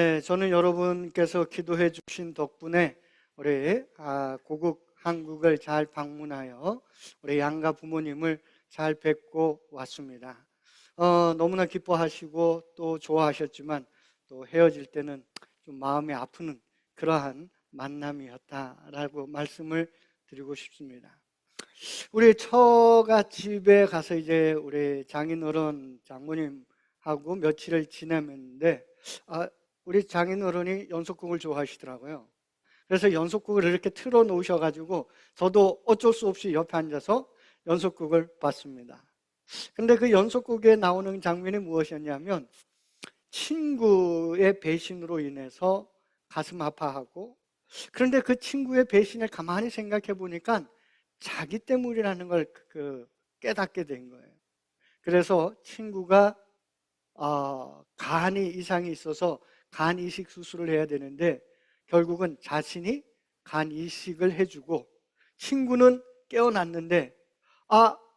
네, 저는 여러분께서 기도해 주신 덕분에 우리 고국 한국을 잘 방문하여 우리 양가 부모님을 잘 뵙고 왔습니다. 너무나 기뻐하시고 또 좋아하셨지만 또 헤어질 때는 좀 마음이 아프는 그러한 만남이었다라고 말씀을 드리고 싶습니다. 우리 처갓집에 가서 이제 우리 장인어른 장모님하고 며칠을 지내면데 우리 장인어른이 연속극을 좋아하시더라고요. 그래서 연속극을 이렇게 틀어 놓으셔가지고 저도 어쩔 수 없이 옆에 앉아서 연속극을 봤습니다. 근데 그 연속극에 나오는 장면이 무엇이었냐면 친구의 배신으로 인해서 가슴 아파하고, 그런데 그 친구의 배신을 가만히 생각해 보니까 자기 때문이라는 걸 깨닫게 된 거예요. 그래서 친구가 간이 이상이 있어서 간 이식 수술을 해야 되는데 결국은 자신이 간 이식을 해주고 친구는 깨어났는데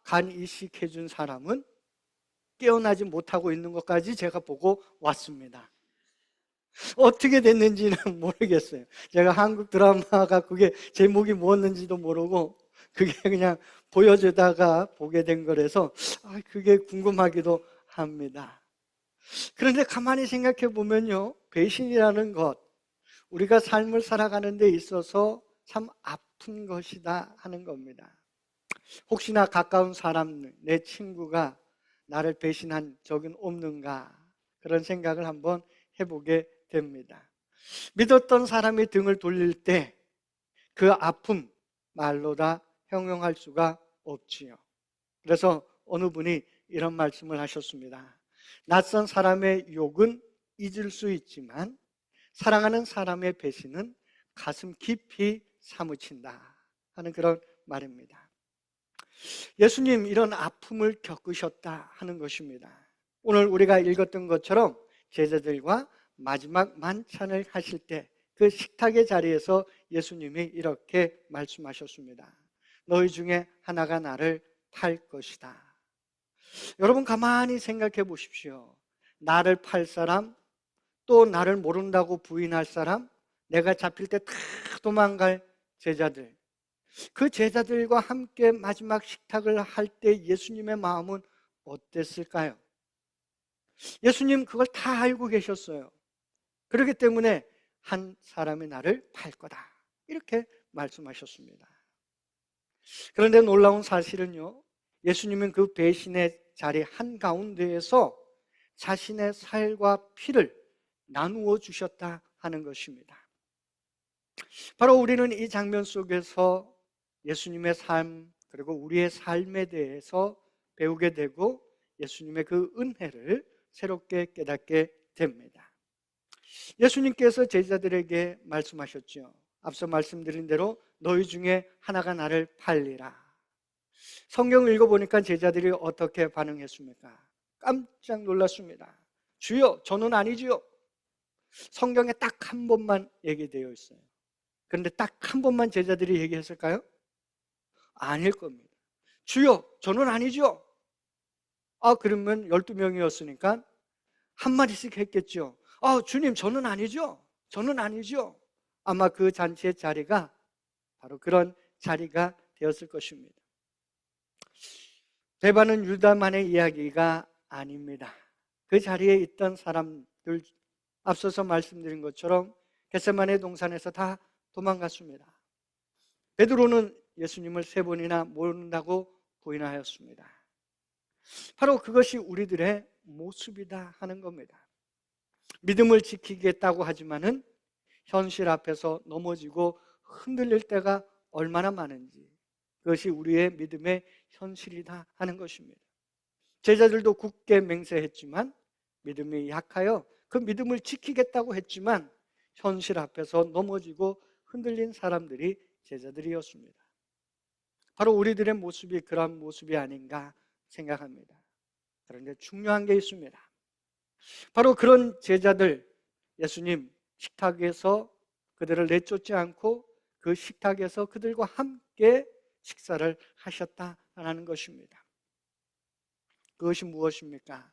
간 이식해준 사람은 깨어나지 못하고 있는 것까지 제가 보고 왔습니다. 어떻게 됐는지는 모르겠어요. 제가 한국 드라마가 그게 제목이 뭐였는지도 모르고 그게 그냥 보여주다가 보게 된 거라서 그게 궁금하기도 합니다. 그런데 가만히 생각해 보면요, 배신이라는 것, 우리가 삶을 살아가는 데 있어서 참 아픈 것이다 하는 겁니다. 혹시나 가까운 사람, 내 친구가 나를 배신한 적은 없는가, 그런 생각을 한번 해보게 됩니다. 믿었던 사람이 등을 돌릴 때 그 아픔 말로 다 형용할 수가 없지요. 그래서 어느 분이 이런 말씀을 하셨습니다. 낯선 사람의 욕은 잊을 수 있지만 사랑하는 사람의 배신은 가슴 깊이 사무친다 하는 그런 말입니다. 예수님 이런 아픔을 겪으셨다 하는 것입니다. 오늘 우리가 읽었던 것처럼 제자들과 마지막 만찬을 하실 때 그 식탁의 자리에서 예수님이 이렇게 말씀하셨습니다. 너희 중에 하나가 나를 팔 것이다. 여러분 가만히 생각해 보십시오. 나를 팔 사람, 또 나를 모른다고 부인할 사람, 내가 잡힐 때 다 도망갈 제자들, 그 제자들과 함께 마지막 식탁을 할 때 예수님의 마음은 어땠을까요? 예수님 그걸 다 알고 계셨어요. 그렇기 때문에 한 사람이 나를 팔 거다 이렇게 말씀하셨습니다. 그런데 놀라운 사실은요, 예수님은 그 배신의 자리 한가운데에서 자신의 살과 피를 나누어 주셨다 하는 것입니다. 바로 우리는 이 장면 속에서 예수님의 삶, 그리고 우리의 삶에 대해서 배우게 되고 예수님의 그 은혜를 새롭게 깨닫게 됩니다. 예수님께서 제자들에게 말씀하셨죠. 앞서 말씀드린 대로 너희 중에 하나가 나를 팔리라. 성경을 읽어보니까 제자들이 어떻게 반응했습니까? 깜짝 놀랐습니다. 주여, 저는 아니지요. 성경에 딱 한 번만 얘기되어 있어요. 그런데 딱 한 번만 제자들이 얘기했을까요? 아닐 겁니다. 주여, 저는 아니죠. 그러면 12명이었으니까 한마디씩 했겠죠. 주님, 저는 아니죠. 저는 아니죠. 아마 그 잔치의 자리가 바로 그런 자리가 되었을 것입니다. 대반은 유다만의 이야기가 아닙니다. 그 자리에 있던 사람들, 앞서서 말씀드린 것처럼 겟세마네 동산에서 다 도망갔습니다. 베드로는 예수님을 3번이나 모른다고 부인하였습니다. 바로 그것이 우리들의 모습이다 하는 겁니다. 믿음을 지키겠다고 하지만은 현실 앞에서 넘어지고 흔들릴 때가 얼마나 많은지, 그것이 우리의 믿음의 현실이다 하는 것입니다. 제자들도 굳게 맹세했지만 믿음이 약하여 그 믿음을 지키겠다고 했지만 현실 앞에서 넘어지고 흔들린 사람들이 제자들이었습니다. 바로 우리들의 모습이 그런 모습이 아닌가 생각합니다. 그런데 중요한 게 있습니다. 바로 그런 제자들, 예수님 식탁에서 그들을 내쫓지 않고 그 식탁에서 그들과 함께 식사를 하셨다라는 것입니다. 그것이 무엇입니까?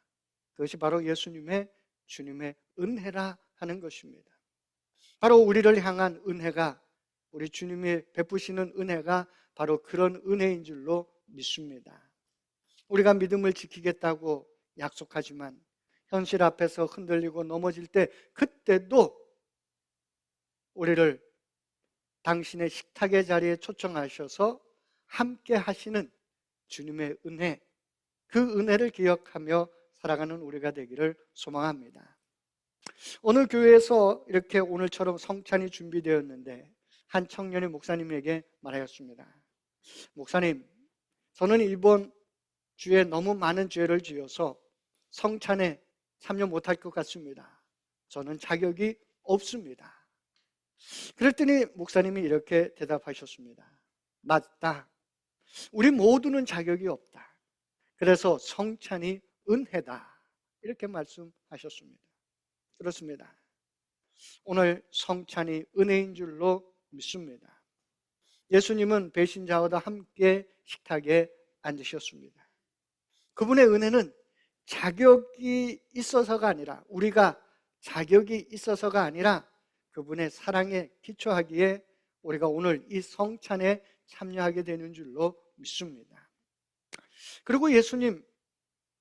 그것이 바로 예수님의, 주님의 은혜라 하는 것입니다. 바로 우리를 향한 은혜가, 우리 주님이 베푸시는 은혜가 바로 그런 은혜인 줄로 믿습니다. 우리가 믿음을 지키겠다고 약속하지만 현실 앞에서 흔들리고 넘어질 때, 그때도 우리를 당신의 식탁의 자리에 초청하셔서 함께 하시는 주님의 은혜, 그 은혜를 기억하며 살아가는 우리가 되기를 소망합니다. 오늘 교회에서 이렇게 오늘처럼 성찬이 준비되었는데 한 청년이 목사님에게 말하였습니다. 목사님, 저는 이번 주에 너무 많은 죄를 지어서 성찬에 참여 못할 것 같습니다. 저는 자격이 없습니다. 그랬더니 목사님이 이렇게 대답하셨습니다. 맞다. 우리 모두는 자격이 없다. 그래서 성찬이 은혜다. 이렇게 말씀하셨습니다. 그렇습니다. 오늘 성찬이 은혜인 줄로 믿습니다. 예수님은 배신자와 함께 식탁에 앉으셨습니다. 그분의 은혜는 자격이 있어서가 아니라, 우리가 자격이 있어서가 아니라 그분의 사랑에 기초하기에 우리가 오늘 이 성찬에 참여하게 되는 줄로 믿습니다. 그리고 예수님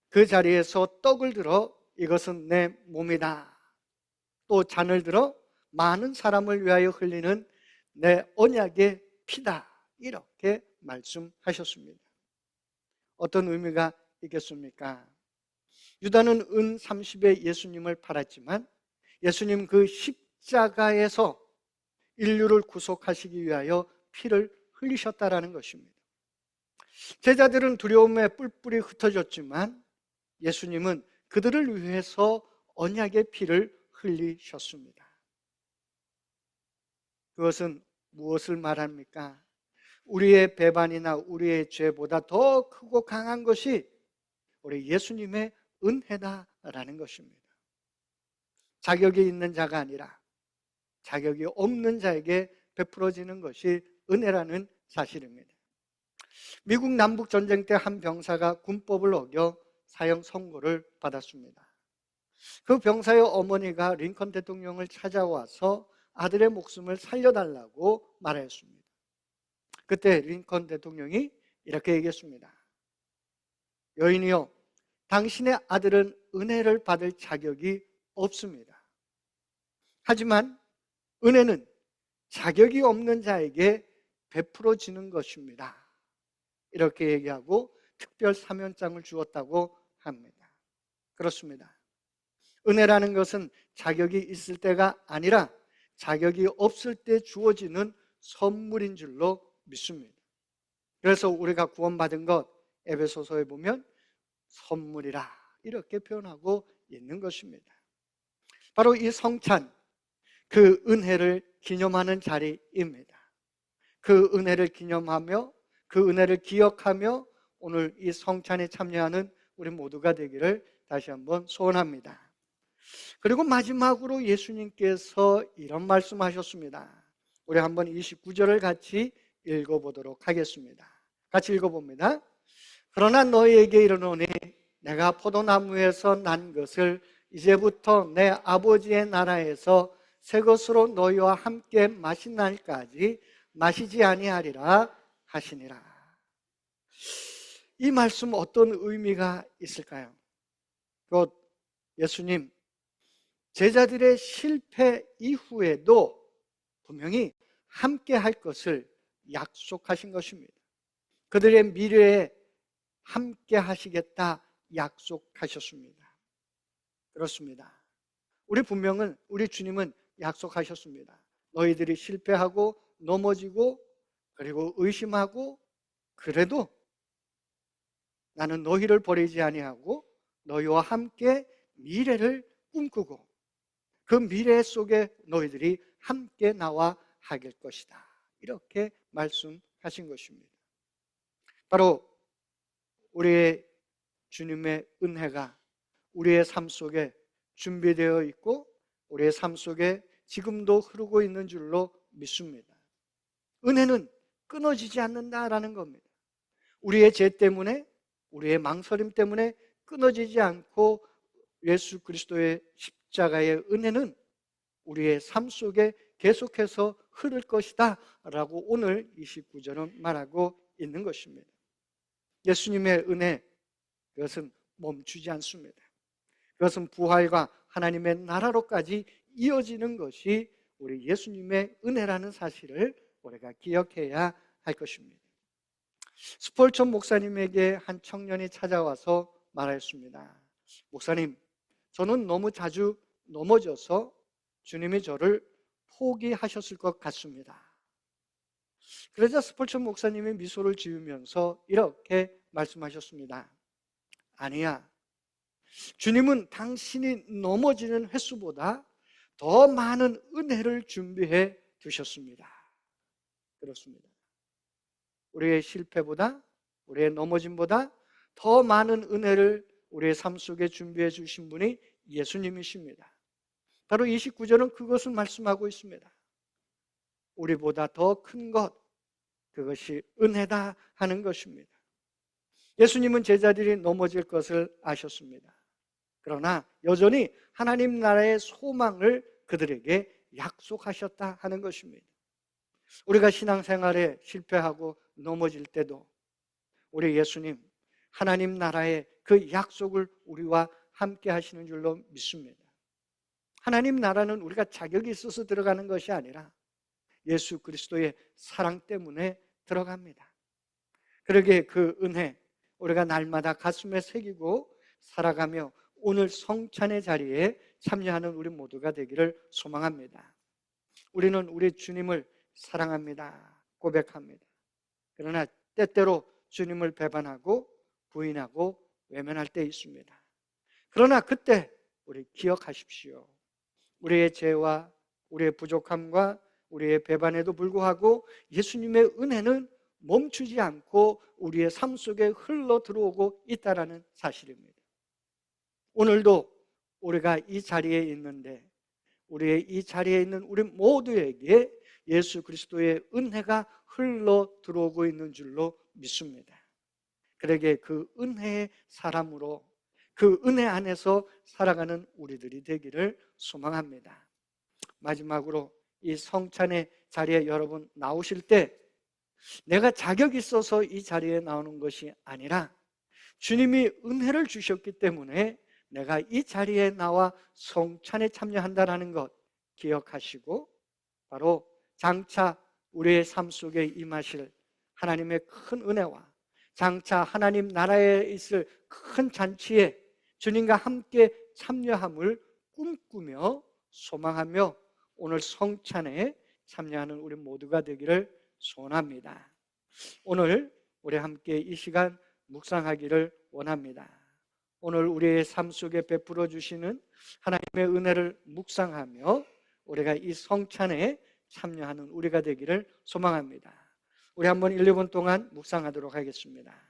그 자리에서 떡을 들어 이것은 내 몸이다, 또 잔을 들어 많은 사람을 위하여 흘리는 내 언약의 피다, 이렇게 말씀하셨습니다. 어떤 의미가 있겠습니까? 유다는 은 30에 예수님을 팔았지만 예수님 그 십자가에서 인류를 구속하시기 위하여 피를 흘리셨다라는 것입니다. 제자들은 두려움에 뿔뿔이 흩어졌지만 예수님은 그들을 위해서 언약의 피를 흘리셨습니다. 그것은 무엇을 말합니까? 우리의 배반이나 우리의 죄보다 더 크고 강한 것이 우리 예수님의 은혜다라는 것입니다. 자격이 있는 자가 아니라 자격이 없는 자에게 베풀어지는 것이 은혜라는 사실입니다. 미국 남북전쟁 때 한 병사가 군법을 어겨 사형 선고를 받았습니다. 그 병사의 어머니가 링컨 대통령을 찾아와서 아들의 목숨을 살려달라고 말했습니다. 그때 링컨 대통령이 이렇게 얘기했습니다. 여인이여, 당신의 아들은 은혜를 받을 자격이 없습니다. 하지만 은혜는 자격이 없는 자에게 베풀어지는 것입니다. 이렇게 얘기하고 특별 사면장을 주었다고 합니다. 그렇습니다. 은혜라는 것은 자격이 있을 때가 아니라 자격이 없을 때 주어지는 선물인 줄로 믿습니다. 그래서 우리가 구원받은 것, 에베소서에 보면 선물이라 이렇게 표현하고 있는 것입니다. 바로 이 성찬, 그 은혜를 기념하는 자리입니다. 그 은혜를 기념하며 그 은혜를 기억하며 오늘 이 성찬에 참여하는 우리 모두가 되기를 다시 한번 소원합니다. 그리고 마지막으로 예수님께서 이런 말씀하셨습니다. 우리 한번 29절을 같이 읽어보도록 하겠습니다. 같이 읽어봅니다. 그러나 너희에게 이르노니 내가 포도나무에서 난 것을 이제부터 내 아버지의 나라에서 새 것으로 너희와 함께 마신 날까지 마시지 아니하리라 하시니라. 이 말씀 어떤 의미가 있을까요? 곧 예수님 제자들의 실패 이후에도 분명히 함께 할 것을 약속하신 것입니다. 그들의 미래에 함께 하시겠다 약속하셨습니다. 그렇습니다. 우리 주님은 약속하셨습니다. 너희들이 실패하고 넘어지고 그리고 의심하고 그래도 나는 너희를 버리지 아니하고 너희와 함께 미래를 꿈꾸고 그 미래 속에 너희들이 함께 나와 하길 것이다. 이렇게 말씀하신 것입니다. 바로 우리의 주님의 은혜가 우리의 삶 속에 준비되어 있고 우리의 삶 속에 지금도 흐르고 있는 줄로 믿습니다. 은혜는 끊어지지 않는다라는 겁니다. 우리의 죄 때문에, 우리의 망설임 때문에 끊어지지 않고 예수 그리스도의 십자가의 은혜는 우리의 삶 속에 계속해서 흐를 것이다 라고 오늘 29절은 말하고 있는 것입니다. 예수님의 은혜, 그것은 멈추지 않습니다. 그것은 부활과 하나님의 나라로까지 이어지는 것이 우리 예수님의 은혜라는 사실을 우리가 기억해야 할 것입니다. 스폴천 목사님에게 한 청년이 찾아와서 말했습니다. 목사님, 저는 너무 자주 넘어져서 주님이 저를 포기하셨을 것 같습니다. 그러자 스폴천 목사님이 미소를 지으면서 이렇게 말씀하셨습니다. 아니야, 주님은 당신이 넘어지는 횟수보다 더 많은 은혜를 준비해 두셨습니다. 그렇습니다. 우리의 실패보다, 우리의 넘어짐보다 더 많은 은혜를 우리의 삶 속에 준비해 주신 분이 예수님이십니다. 바로 29절은 그것을 말씀하고 있습니다. 우리보다 더 큰 것, 그것이 은혜다 하는 것입니다. 예수님은 제자들이 넘어질 것을 아셨습니다. 그러나 여전히 하나님 나라의 소망을 그들에게 약속하셨다 하는 것입니다. 우리가 신앙생활에 실패하고 넘어질 때도 우리 예수님, 하나님 나라의 그 약속을 우리와 함께 하시는 줄로 믿습니다. 하나님 나라는 우리가 자격이 있어서 들어가는 것이 아니라 예수 그리스도의 사랑 때문에 들어갑니다. 그러기에 그 은혜, 우리가 날마다 가슴에 새기고 살아가며 오늘 성찬의 자리에 참여하는 우리 모두가 되기를 소망합니다. 우리는 우리 주님을 사랑합니다. 고백합니다. 그러나 때때로 주님을 배반하고 부인하고 외면할 때 있습니다. 그러나 그때 우리 기억하십시오. 우리의 죄와 우리의 부족함과 우리의 배반에도 불구하고 예수님의 은혜는 멈추지 않고 우리의 삶 속에 흘러 들어오고 있다는 사실입니다. 오늘도 우리가 이 자리에 있는데 우리의 이 자리에 있는 우리 모두에게 예수 그리스도의 은혜가 흘러 들어오고 있는 줄로 믿습니다. 그러기에 그 은혜의 사람으로 그 은혜 안에서 살아가는 우리들이 되기를 소망합니다. 마지막으로 이 성찬의 자리에 여러분 나오실 때 내가 자격이 있어서 이 자리에 나오는 것이 아니라 주님이 은혜를 주셨기 때문에 내가 이 자리에 나와 성찬에 참여한다는 것 기억하시고 바로 장차 우리의 삶 속에 임하실 하나님의 큰 은혜와 장차 하나님 나라에 있을 큰 잔치에 주님과 함께 참여함을 꿈꾸며 소망하며 오늘 성찬에 참여하는 우리 모두가 되기를 소원합니다. 오늘 우리 함께 이 시간 묵상하기를 원합니다. 오늘 우리의 삶 속에 베풀어 주시는 하나님의 은혜를 묵상하며 우리가 이 성찬에 참여하는 우리가 되기를 소망합니다. 우리 한번 1, 2분 동안 묵상하도록 하겠습니다.